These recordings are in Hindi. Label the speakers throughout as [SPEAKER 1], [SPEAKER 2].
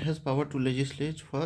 [SPEAKER 1] has power to legislate for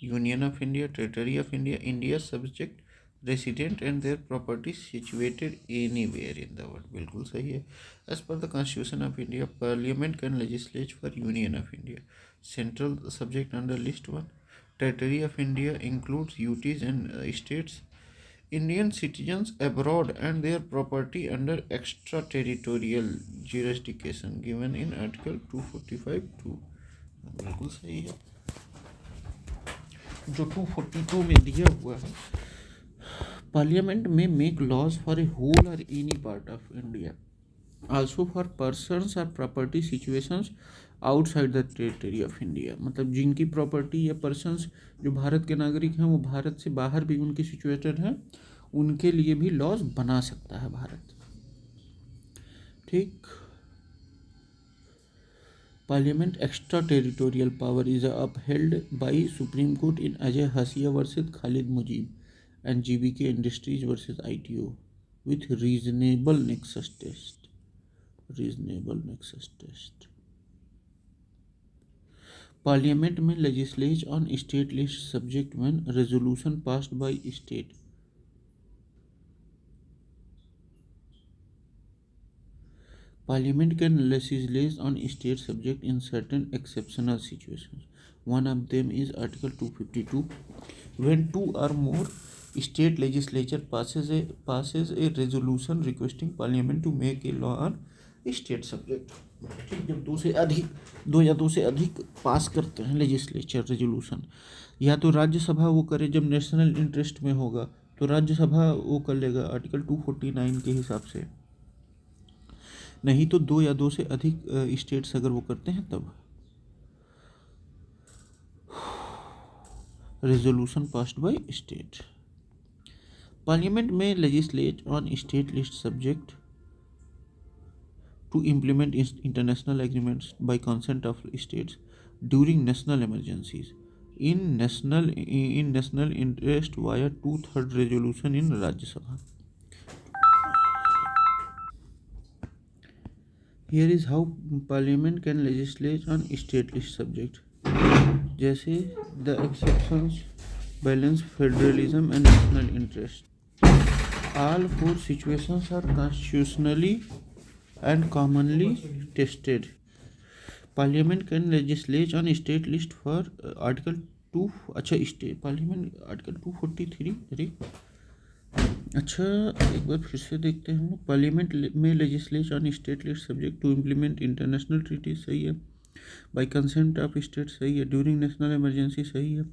[SPEAKER 1] Union of India, Territory of India, India's subject, resident and their property situated anywhere in the world. बिल्कुल सही है. As per the Constitution of India, Parliament can legislate for Union of India. Central subject under list 1. Territory of India includes UTs and states. Indian citizens abroad and their property under extraterritorial jurisdiction given in Article 245(2). बिल्कुल सही है. जो 242 में दिया हुआ है, पार्लियामेंट में make laws for a whole और any part of India, also for persons और property situations outside the territory of India. मतलब जिनकी प्रॉपर्टी या पर्सन्स जो भारत के नागरिक हैं वो भारत से बाहर भी उनकी सिचुएटेड हैं, उनके लिए भी लॉज बना सकता है भारत. ठीक. Parliament extra territorial power is upheld by Supreme Court in Ajay Hasia versus Khalid Mujib and GBK Industries versus ITO with reasonable nexus test. Parliament में legislate on state list subject when resolution passed by state. Parliament can legislate on state subject in certain exceptional situations. One of them is Article 252. When two or more state legislature passes a resolution requesting Parliament to make a law on state subject. ठीक. जब दो या दो से अधिक पास करते हैं लेजिस्लेचर रेजोल्यूशन, या तो राज्यसभा वो करे जब नेशनल इंटरेस्ट में होगा तो राज्यसभा वो कर लेगा आर्टिकल 249 के हिसाब से, नहीं तो दो या दो से अधिक स्टेट्स अगर वो करते हैं तब. Resolution passed by state. Parliament में legislate on state list subject to implement international agreements by consent of states during national emergencies in national interest via 2/3 resolution in Rajya Sabha. Here is how Parliament can legislate on state list subject. जैसे the exceptions balance federalism and national interest. All four situations are constitutionally and commonly tested. Parliament can legislate on state list for Article 2. अच्छा state Parliament Article 243. अरे अच्छा, एक बार फिर से देखते हैं हम लोग. पार्लियामेंट में legislate on state list subject to implement international treaty सही है. बाय कंसेंट ऑफ स्टेट सही है. ड्यूरिंग नेशनल इमरजेंसी सही है.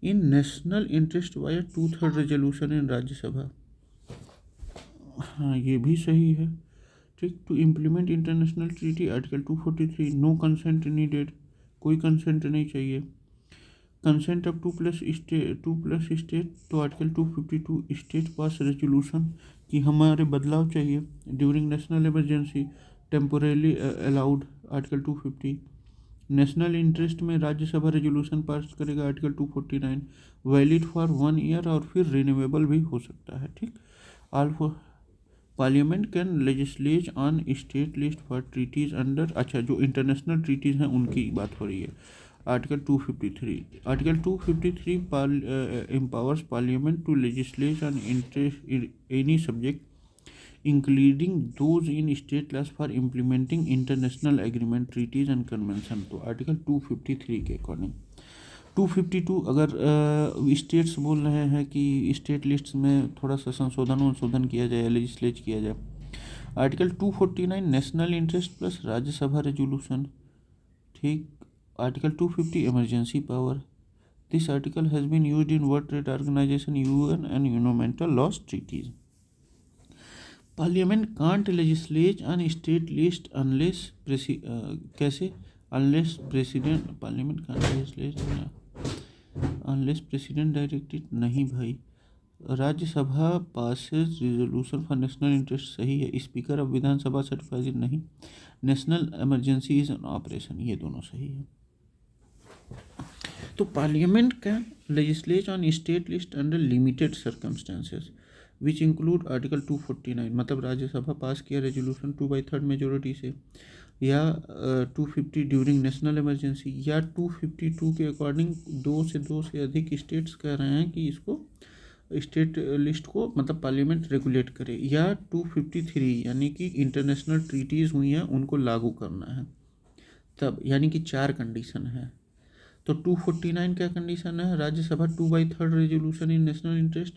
[SPEAKER 1] In national interest via 2/3 resolution in Rajya Sabha, हाँ ये भी सही है. ठीक. To implement international treaty article 243 no consent needed, कोई कंसेंट नहीं चाहिए. कंसेंट ऑफ 2+ स्टेट तो आर्टिकल 252 स्टेट पास रेजोल्यूशन कि हमारे बदलाव चाहिए. During national emergency temporarily allowed article 250. National interest में राज्यसभा रेजोल्यूशन पास करेगा आर्टिकल 249. वैलिड फॉर 1 ईयर और फिर रिन्यूएबल भी हो सकता है. ठीक. Parliament can legislate on state list for treaties under, अच्छा जो इंटरनेशनल ट्रीटीज हैं उनकी बात हो रही है. Article 253 empowers Parliament to legislate on any subject, including those in state laws for implementing international agreement, treaties and convention. तो Article 253 के अकॉर्डिंग 252 अगर स्टेट्स बोल रहे हैं कि स्टेट लिस्ट में थोड़ा सा संशोधन किया जाए, लेजिस्लेट किया जाए. Article 249 national interest plus Rajya Sabha resolution. ठीक. Article 250 emergency power. This article has been used in World Trade Organization, UN and environmental laws treaties. Parliament can't legislate on state list unless president Parliament can't legislate unless president directed. नहीं भाई. Rajya Sabha passes resolution for national interest सही है. स्पीकर ऑफ विधानसभा सर्टिफाइड नहीं. National emergency is an operation, ये दोनों सही है. तो parliament can legislate on state list under limited circumstances which include article 249. मतलब राज्यसभा पास किया रेजोल्यूशन 2/3 मेजोरिटी से. या 250 ड्यूरिंग नेशनल इमरजेंसी, या 252 के अकॉर्डिंग दो से अधिक स्टेट्स कह रहे हैं कि इसको स्टेट लिस्ट को मतलब पार्लियामेंट रेगुलेट करे, या 253 यानी कि इंटरनेशनल ट्रीटीज़ हुई हैं उनको लागू करना है तब, यानी कि 4 कंडीशन है। तो 249 क्या कंडीशन है, Rajya Sabha 2/3 resolution in national interest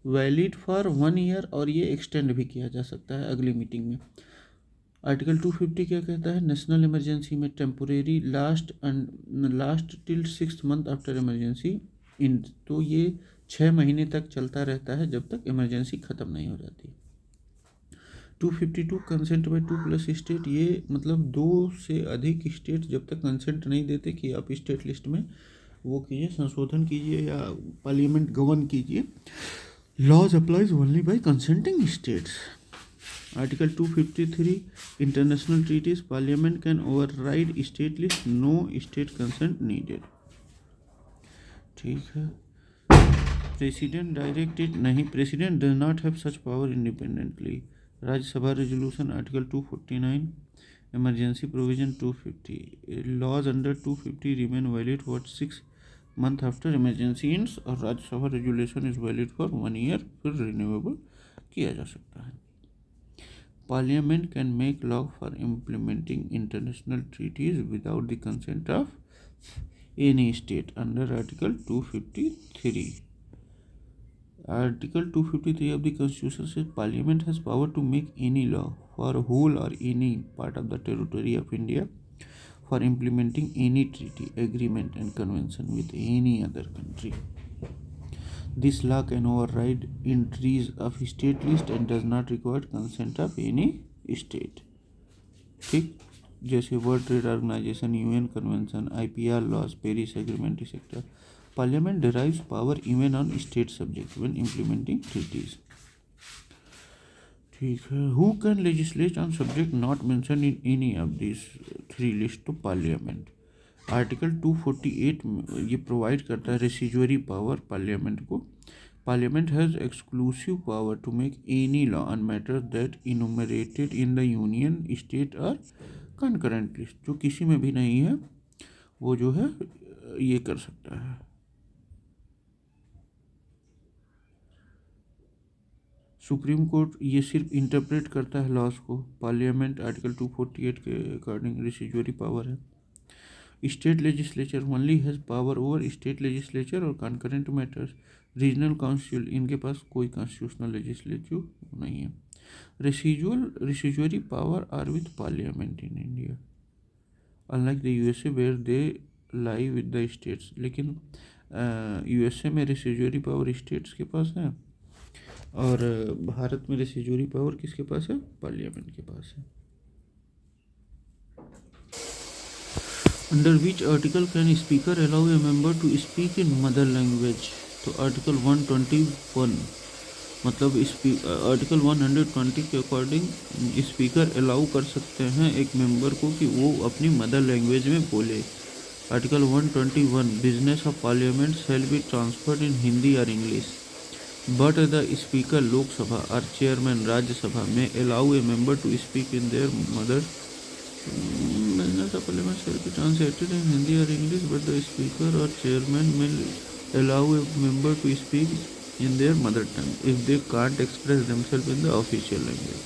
[SPEAKER 1] valid for 1 year, और ये एक्सटेंड भी किया जा सकता है अगली मीटिंग में। आर्टिकल 250 क्या कहता है, नेशनल इमरजेंसी में temporary last till 6 month after emergency in, तो ये 6 महीने तक चलता रहता है जब तक इमरजेंसी ख़त्म नहीं हो जाती। 252 कंसेंट बाय 2+ स्टेट, ये मतलब 2 से अधिक स्टेट जब तक कंसेंट नहीं देते कि आप स्टेट लिस्ट में वो कीजिए, संशोधन कीजिए या पार्लियामेंट गवर्न कीजिए, laws applies only by consenting states. Article 253 international treaties, Parliament can override state list, no state consent needed. ठीक है। प्रेसिडेंट डायरेक्टेड, नहीं, President does not have such power independently. Rajya Sabha resolution article 249, emergency provision 250, laws under 250 remain valid for 6 month after emergency ends, और Rajya Sabha resolution is valid for 1 year, फिर रिन्यूएबल किया जा सकता है। Parliament can make law for implementing international treaties without the consent of any state under Article 253. Article 253 of the Constitution says Parliament has power to make any law for whole or any part of the territory of India for implementing any treaty, agreement and convention with any other country. This law can override entries of state list and does not require consent of any state. ठीक, जैसे world trade organization, UN convention, IPR laws, Paris agreement etcetera. Parliament derives power even on state subject when implementing treaties. ठीक है। Who can legislate on subject not mentioned in any of these 3 lists to Parliament? Article 248 ये प्रोवाइड करता है रेसिजुअरी पावर पार्लियामेंट को। Parliament has exclusive power to make any law on matters that enumerated in the union, state और कंकरेंट लिस्ट, जो किसी में भी नहीं है वो जो है ये कर सकता है। सुप्रीम कोर्ट ये सिर्फ इंटरप्रेट करता है लॉज को। पार्लियामेंट आर्टिकल 248 के अकॉर्डिंग रेसिजुअरी पावर है। State legislature only has power over state legislature और कॉन्करेंट मैटर्स। रीजनल काउंसिल, इनके पास कोई कॉन्स्टिट्यूशनल लेजिस्लेटिव नहीं है। Residuary power are with Parliament in India, unlike the USA where they lie with the states. लेकिन यूएसए में रेसिजुअरी पावर स्टेट्स के पास है, और भारत में रेसिजुअरी पावर किसके पास है, पार्लियामेंट के पास है। Under which article can speaker allow a member to speak in mother language? तो आर्टिकल 121 मतलब आर्टिकल 120 के अकॉर्डिंग स्पीकर अलाउ कर सकते हैं एक मेंबर को कि वो अपनी मदर लैंग्वेज में बोले। Article 121 business of Parliament shall be transferred in Hindi और English, but the speaker Lok Sabha और chairman Rajya Sabha may allow a member to speak in their mother business of parliament shall be translated in Hindi or English, but the speaker or chairman may allow a member to speak in their mother tongue if they can't express themselves in the official language.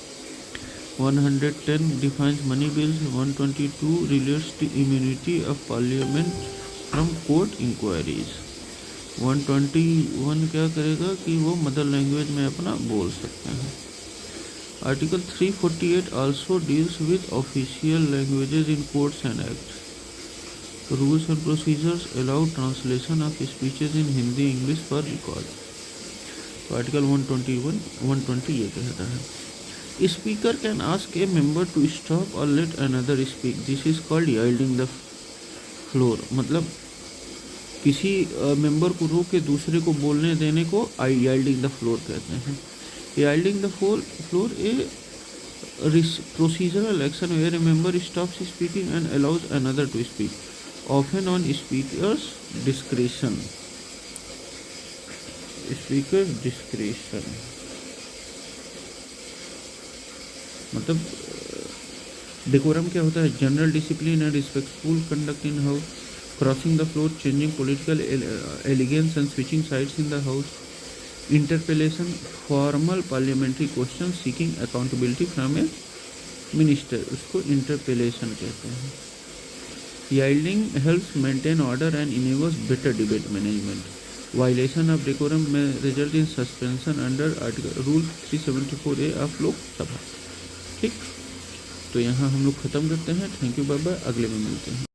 [SPEAKER 1] 110 defines money bills. 122 relates to immunity of parliament from court inquiries. 121 क्या करेगा कि वो मदर लैंग्वेज में अपना बोल सकते हैं। Article 348 also deals with official languages in courts and acts. Rules and procedures allow translation of speeches in Hindi, English for record. तो आर्टिकल 120 ये कहता है speaker can ask a member to stop और let another speak, this is called yielding the floor. मतलब किसी मेंबर को रोक के दूसरे को बोलने देने को यील्डिंग द फ्लोर कहते हैं। Yielding the floor a procedural action where a member stops speaking and allows another to speak, often on speaker's discretion. Speaker's discretion मतलब डेकोरम क्या होता है? General discipline and respectful conduct in house, crossing the floor, changing political allegiance and switching sides in the house. Interpellation, formal parliamentary question seeking accountability from a minister, उसको इंटरपेलेशन कहते हैं. Yielding helps maintain order and enables better debate management. Violation of decorum may result in suspension under article rule 374A of Lok Sabha. ठीक, तो यहाँ हम लोग ख़त्म करते हैं. थैंक यू, बाय बाय, अगले में मिलते हैं.